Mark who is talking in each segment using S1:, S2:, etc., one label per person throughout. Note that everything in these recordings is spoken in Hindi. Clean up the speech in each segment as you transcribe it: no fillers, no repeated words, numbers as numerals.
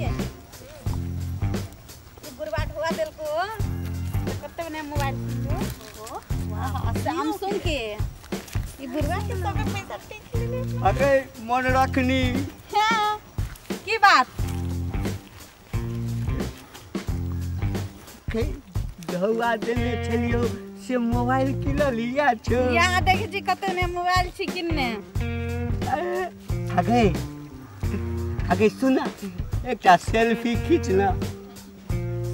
S1: ये बुरबाट हुआ दिल को कते ने मोबाइल को वाह सैमसंग के ये बुरबाट के सब पैसा टेक ले
S2: अरे मन रखनी
S1: हां की बात
S2: के धौआ देने छलियो से मोबाइल किन लिया छो
S1: यहाँ देखे छी कते ने मोबाइल छी किन्ने
S2: आगे सुना एक सेल्फी खींचना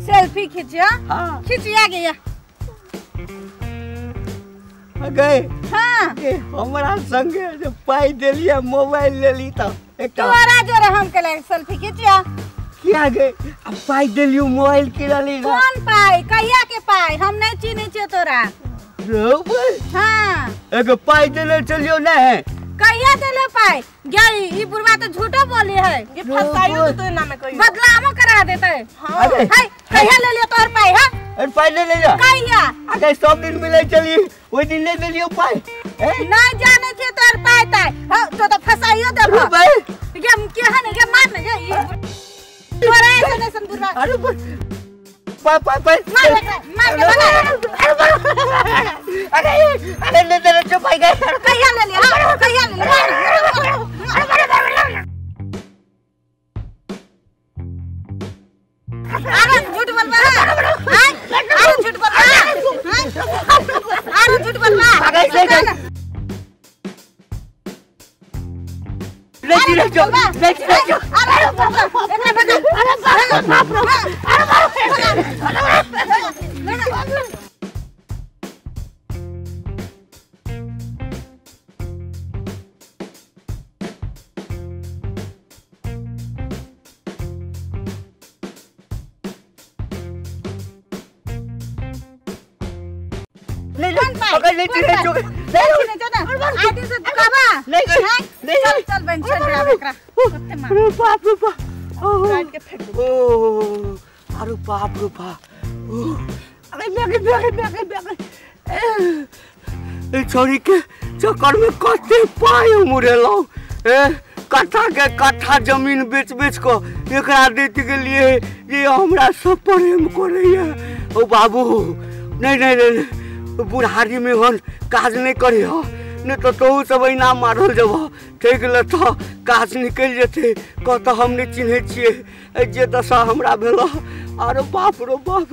S1: सेल्फी खींचिया
S2: हां
S1: खींचिया गया
S2: गए
S1: हां
S2: ए हमरा संगे जो पाई देलिया मोबाइल लेली त एक
S1: तोरा जोरे हम के लिए सेल्फी खींचिया
S2: क्या गए अब पाई देलियो मोबाइल किनली
S1: कौन पाई कहिया के पाई हम नहीं चिन्हे छे तोरा
S2: रोबल
S1: हां
S2: एक पाई देले चलियो ना है
S1: कहिया देले पाई गई ई बुढ़वा तो झूठो बोली है ये फसाइयो तो नाम में कहियो बदलामो करा देते हां है कहिया ले लियो तोर पाई हां
S2: अरे पाई ले लिया
S1: कहिया
S2: अगर सब दिन मिले चलिए ओई दिन ले लियो पाई
S1: नहीं जाने छे तोर पाई ताई हां तो फसाइयो देबो
S2: भाई
S1: ये केहन के मार न ये तोरा ऐसे संदूरवा
S2: अरे पाई
S1: मार
S2: अरे ले दे चुप पाई गए
S1: कहिया ले लिया कहिया ले लिया अरे झूठ बोलबा अरे झूठ बोलबा अरे झूठ बोलबा
S2: ले जो
S1: अरे
S2: ले
S1: चल बन चल एकरा कते मार
S2: बाप रे बाप
S1: काट के फेंक
S2: ओ अरे बाप रे बाप अरे बेगे ए छोरी के चक्कर में कते पाए मुरेलो ए कट्ठा के कट्ठा जमीन बेच को एकरा देती के लिए ये हमरा सब प्रेम करैया ओ बाबू नहीं बुढ़ारी में हन काज नहीं करी हो नहीं तो तू सब ना मारल जब ठीक ल तो काज निकल जेते कत हम नहीं चिन्हे छिए जे दशा हमरा भेल अरे बाप रे बाप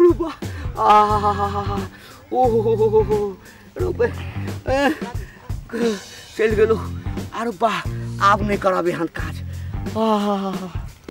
S2: ओहो रुपे चल गेलो अरे बा आब नहीं कराबे हन काज